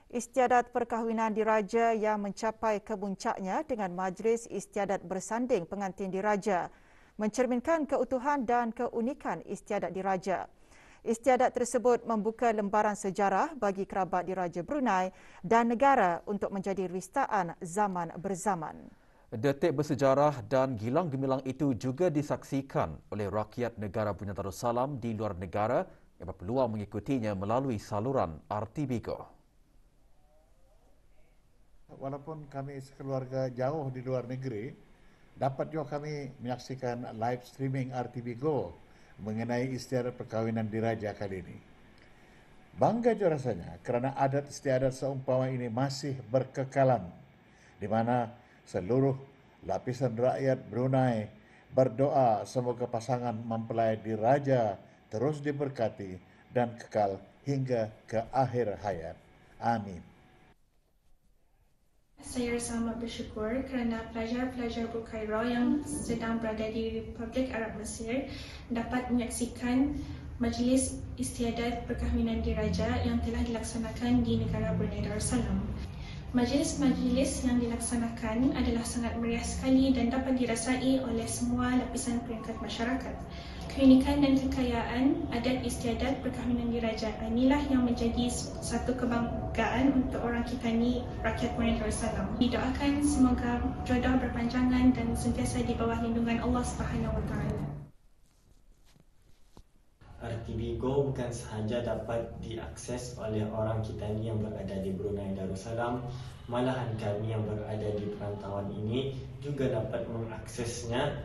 Istiadat perkahwinan diraja yang mencapai kemuncaknya dengan majlis istiadat bersanding pengantin diraja mencerminkan keutuhan dan keunikan istiadat diraja. Istiadat tersebut membuka lembaran sejarah bagi kerabat diraja Brunei dan negara untuk menjadi ristaan zaman berzaman. Detik bersejarah dan gilang gemilang itu juga disaksikan oleh rakyat negara Brunei Darussalam di luar negara yang berpeluang mengikutinya melalui saluran RTB Go. Walaupun kami sekeluarga jauh di luar negeri, dapat juga kami menyaksikan live streaming RTB Go mengenai istiadat perkahwinan diraja kali ini. Bangga juga rasanya kerana adat istiadat seumpama ini masih berkekalan, di mana seluruh lapisan rakyat Brunei berdoa semoga pasangan mempelai diraja terus diberkati dan kekal hingga ke akhir hayat. Amin. Saya rasa amat bersyukur kerana pelajar-pelajar Bukhairah yang sedang berada di Republik Arab Mesir dapat menyaksikan majlis istiadat perkahwinan diraja yang telah dilaksanakan di negara Brunei Darussalam. Majlis-majlis yang dilaksanakan adalah sangat meriah sekali dan dapat dirasai oleh semua lapisan peringkat masyarakat. Keunikan dan kekayaan adat istiadat perkahwinan diraja inilah yang menjadi satu kebanggaan untuk orang kita ni, rakyat Brunei Darussalam. Didoakan semoga jodoh berpanjangan dan sentiasa di bawah lindungan Allah Subhanahu Wa Taala. RTB Go bukan sahaja dapat diakses oleh orang kita ni yang berada di Brunei Darussalam, malahan kami yang berada di perantauan ini juga dapat mengaksesnya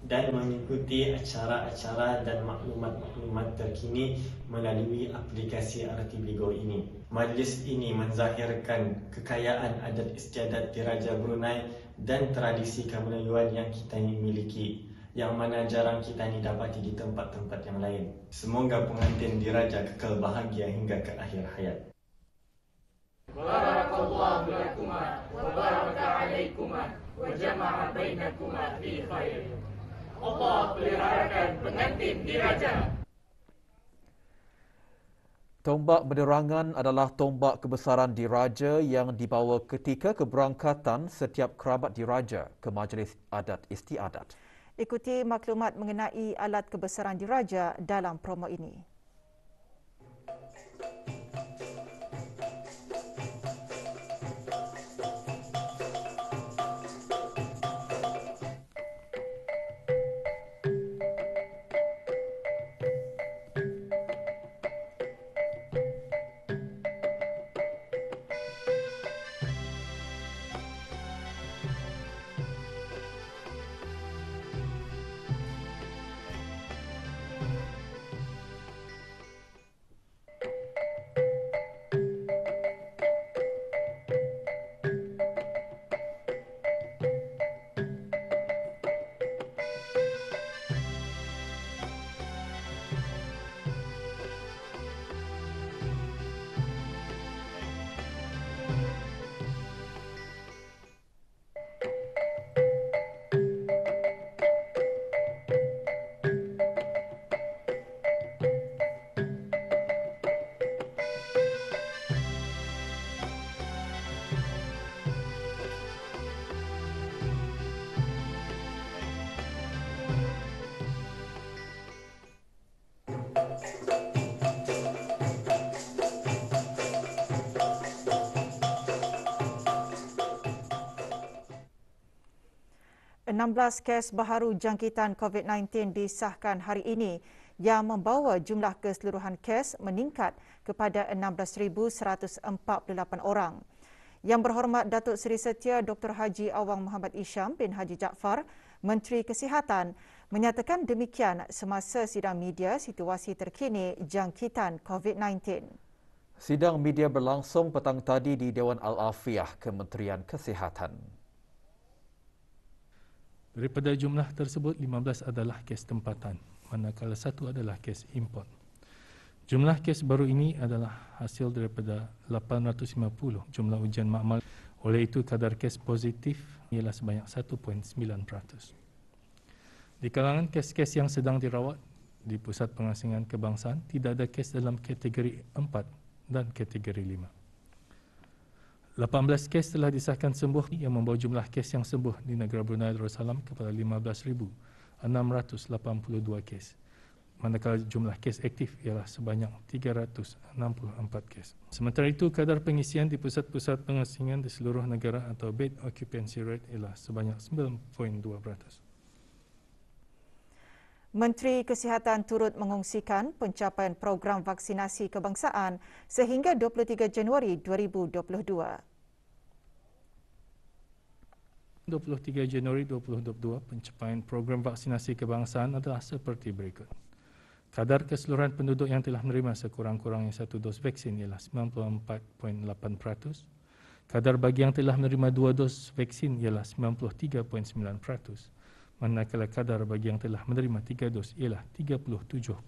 dan mengikuti acara-acara dan maklumat-maklumat terkini melalui aplikasi RTB Go ini. Majlis ini menzahirkan kekayaan adat istiadat diraja Brunei dan tradisi kemelayuan yang kita miliki, yang mana jarang kita ni dapati di tempat-tempat yang lain. Semoga pengantin diraja kekal bahagia hingga ke akhir hayat. Barakallahu lakuma wa baraka alaikuma wa jama'a bainakuma fi khair. Allah peliharakan pengantin diraja. Tombak berderangan adalah tombak kebesaran diraja yang dibawa ketika keberangkatan setiap kerabat diraja ke majlis adat istiadat. Ikuti maklumat mengenai alat kebesaran diraja dalam promo ini. Enam belas kes baharu jangkitan COVID-19 disahkan hari ini yang membawa jumlah keseluruhan kes meningkat kepada 16,148 orang. Yang berhormat Datuk Seri Setia Dr. Haji Awang Muhammad Isham bin Haji Jaafar, Menteri Kesihatan, menyatakan demikian semasa sidang media situasi terkini jangkitan COVID-19. Sidang media berlangsung petang tadi di Dewan Al-Afiah Kementerian Kesihatan. Daripada jumlah tersebut, 15 adalah kes tempatan, manakala satu adalah kes import. Jumlah kes baru ini adalah hasil daripada 850 jumlah ujian makmal. Oleh itu, kadar kes positif ialah sebanyak 1.9%. Di kalangan kes-kes yang sedang dirawat di Pusat Pengasingan Kebangsaan, tidak ada kes dalam kategori 4 dan kategori 5. 18 kes telah disahkan sembuh yang membawa jumlah kes yang sembuh di negara Brunei Darussalam kepada 15,682 kes. Manakala jumlah kes aktif ialah sebanyak 364 kes. Sementara itu, kadar pengisian di pusat-pusat pengasingan di seluruh negara atau bed occupancy rate ialah sebanyak 9.2%. Menteri Kesihatan turut mengongsikan pencapaian program vaksinasi kebangsaan sehingga 23 Januari 2022. 23 Januari 2022, pencapaian program vaksinasi kebangsaan adalah seperti berikut. Kadar keseluruhan penduduk yang telah menerima sekurang-kurangnya satu dos vaksin ialah 94.8%. Kadar bagi yang telah menerima 2 dos vaksin ialah 93.9%. Manakala kadar bagi yang telah menerima 3 dos ialah 37.2%.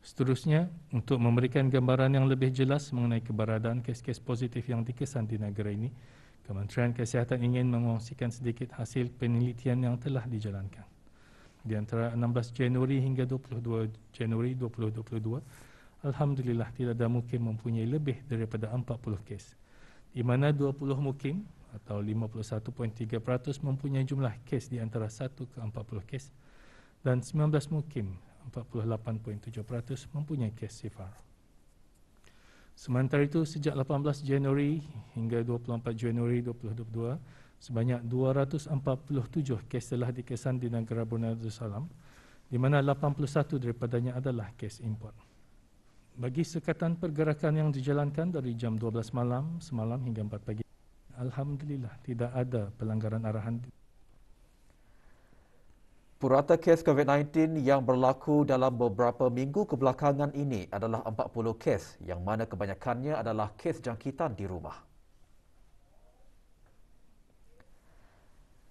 Seterusnya, untuk memberikan gambaran yang lebih jelas mengenai keberadaan kes-kes positif yang dikesan di negara ini, Kementerian Kesihatan ingin mengongsikan sedikit hasil penelitian yang telah dijalankan. Di antara 16 Januari hingga 22 Januari 2022, alhamdulillah tidak ada mukim mempunyai lebih daripada 40 kes, di mana 20 mukim atau 51.3% mempunyai jumlah kes di antara 1 ke 40 kes dan 19 mukim 48.7% mempunyai kes sifar. Sementara itu, sejak 18 Januari hingga 24 Januari 2022, sebanyak 247 kes telah dikesan di negara Brunei Darussalam, di mana 81 daripadanya adalah kes import. Bagi sekatan pergerakan yang dijalankan dari jam 12 malam semalam hingga 4 pagi, alhamdulillah tidak ada pelanggaran arahan. Purata kes COVID-19 yang berlaku dalam beberapa minggu kebelakangan ini adalah 40 kes yang mana kebanyakannya adalah kes jangkitan di rumah.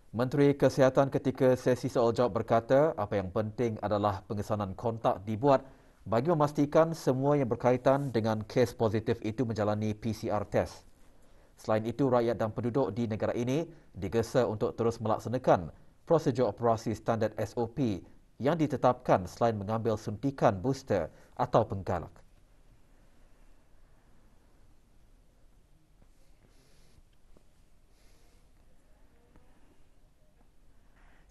Menteri Kesihatan ketika sesi soal jawab berkata apa yang penting adalah pengesanan kontak dibuat bagi memastikan semua yang berkaitan dengan kes positif itu menjalani PCR test. Selain itu, rakyat dan penduduk di negara ini digesa untuk terus melaksanakan prosedur operasi standard SOP yang ditetapkan selain mengambil suntikan booster atau penggalak.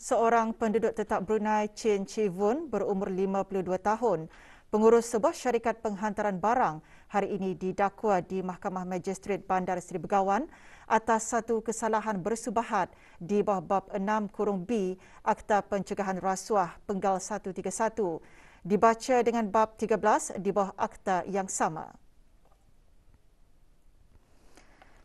Seorang penduduk tetap Brunei, Chen Chivun, berumur 52 tahun, pengurus sebuah syarikat penghantaran barang, hari ini didakwa di Mahkamah Magistrate Bandar Seri Begawan atas satu kesalahan bersubahat di bawah bab 6(b) Akta Pencegahan Rasuah Penggal 131, dibaca dengan bab 13 di bawah akta yang sama.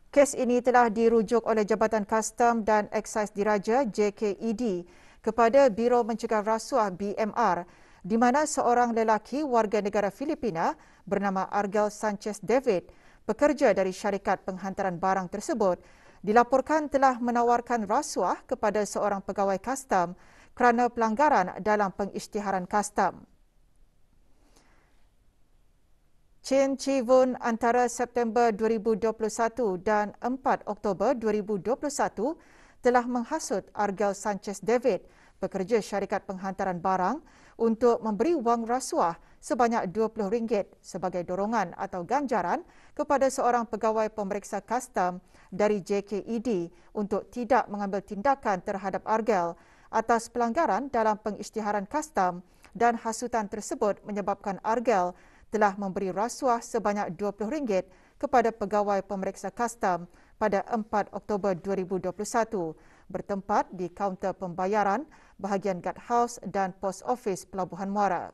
Kes ini telah dirujuk oleh Jabatan Kastam dan Eksais Diraja JKED kepada Biro Mencegah Rasuah BMR, di mana seorang lelaki warga negara Filipina bernama Argel Sanchez David, pekerja dari syarikat penghantaran barang tersebut, dilaporkan telah menawarkan rasuah kepada seorang pegawai kastam kerana pelanggaran dalam pengisytiharan kastam. Chen Chivun antara September 2021 dan 4 Oktober 2021 telah menghasut Argel Sanchez David, pekerja syarikat penghantaran barang, untuk memberi wang rasuah sebanyak RM20 sebagai dorongan atau ganjaran kepada seorang pegawai pemeriksa kastam dari JKED untuk tidak mengambil tindakan terhadap Argel atas pelanggaran dalam pengisytiharan kastam, dan hasutan tersebut menyebabkan Argel telah memberi rasuah sebanyak RM20 kepada pegawai pemeriksa kastam pada 4 Oktober 2021 bertempat di kaunter pembayaran bahagian guard house dan pos ofis Pelabuhan Muara.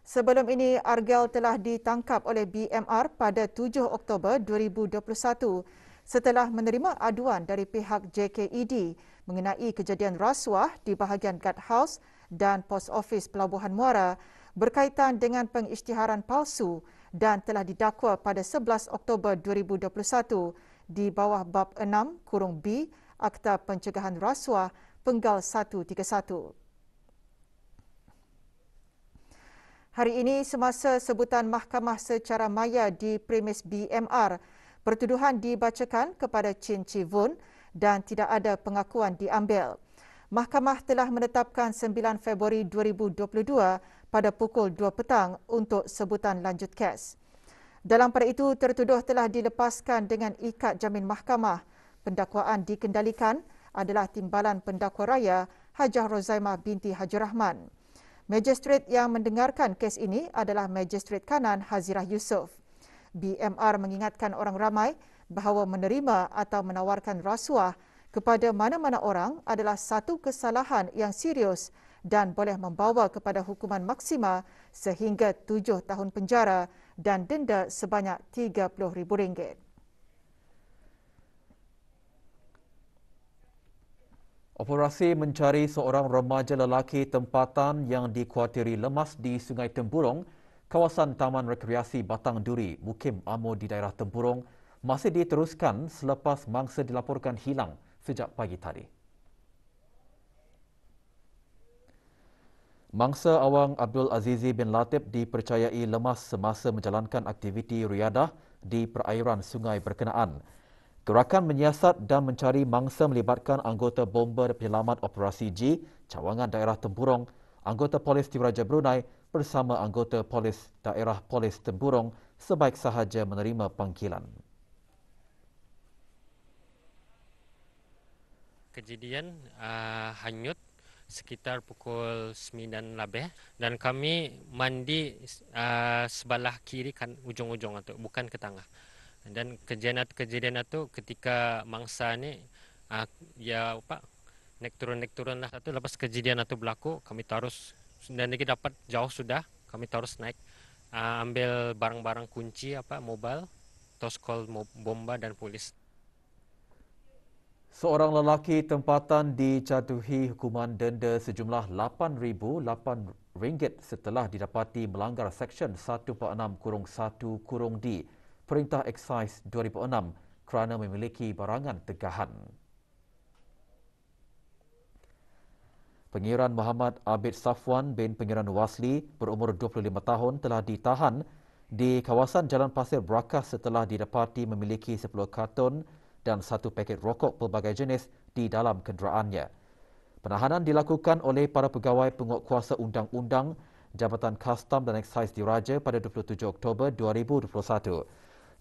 Sebelum ini, Argel telah ditangkap oleh BMR pada 7 Oktober 2021 setelah menerima aduan dari pihak JKED mengenai kejadian rasuah di bahagian guard house dan pos ofis Pelabuhan Muara berkaitan dengan pengisytiharan palsu, dan telah didakwa pada 11 Oktober 2021 di bawah bab 6(b) Akta Pencegahan Rasuah Penggal 131. Hari ini, semasa sebutan mahkamah secara maya di premis BMR, pertuduhan dibacakan kepada Chen Chivun dan tidak ada pengakuan diambil. Mahkamah telah menetapkan 9 Februari 2022 pada pukul 2 petang untuk sebutan lanjut kes. Dalam pada itu, tertuduh telah dilepaskan dengan ikat jamin mahkamah. Pendakwaan dikendalikan adalah Timbalan Pendakwa Raya Hajah Rozaimah binti Haji Rahman. Magistrate yang mendengarkan kes ini adalah Magistrate Kanan Hazirah Yusof. BMR mengingatkan orang ramai bahawa menerima atau menawarkan rasuah kepada mana-mana orang adalah satu kesalahan yang serius dan boleh membawa kepada hukuman maksima sehingga 7 tahun penjara dan denda sebanyak RM30,000. Operasi mencari seorang remaja lelaki tempatan yang dikuatiri lemas di Sungai Tempurung, kawasan Taman Rekreasi Batang Duri, Mukim Amur di daerah Tempurung, masih diteruskan selepas mangsa dilaporkan hilang sejak pagi tadi. Mangsa awang Abdul Azizi bin Latif dipercayai lemas semasa menjalankan aktiviti riadah di perairan sungai berkenaan. Gerakan menyiasat dan mencari mangsa melibatkan anggota bomber penyelamat Operasi G, cawangan daerah Tempurung, anggota Polis Diraja Brunei bersama anggota Polis Daerah Polis Tempurung sebaik sahaja menerima panggilan. Kejadian hanyut sekitar pukul 9 lebih dan kami mandi sebelah kiri kan ujung-ujung itu, bukan ke tengah. Dan kejadian itu ketika mangsa ni naik turun lah satu. Lepas kejadian itu berlaku, kami terus dan lagi dapat jauh sudah kami terus naik ambil barang-barang kunci mobile, toskol bomba dan polis. Seorang lelaki tempatan dijatuhi hukuman denda sejumlah RM8,008 setelah didapati melanggar Seksyen 146-1-D Perintah Eksais 2006 kerana memiliki barangan tegahan. Pengiran Muhammad Abid Safwan bin Pengiran Wasli berumur 25 tahun telah ditahan di kawasan Jalan Pasir Berakah setelah didapati memiliki 10 kartun dan 1 paket rokok pelbagai jenis di dalam kenderaannya. Penahanan dilakukan oleh para pegawai penguatkuasa undang-undang Jabatan Kastam dan Eksais Diraja pada 27 Oktober 2021.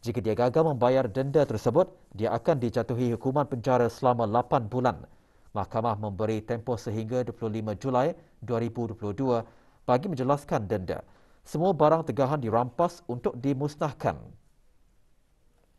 Jika dia gagal membayar denda tersebut, dia akan dijatuhi hukuman penjara selama 8 bulan. Mahkamah memberi tempoh sehingga 25 Julai 2022 bagi menjelaskan denda. Semua barang tegahan dirampas untuk dimusnahkan.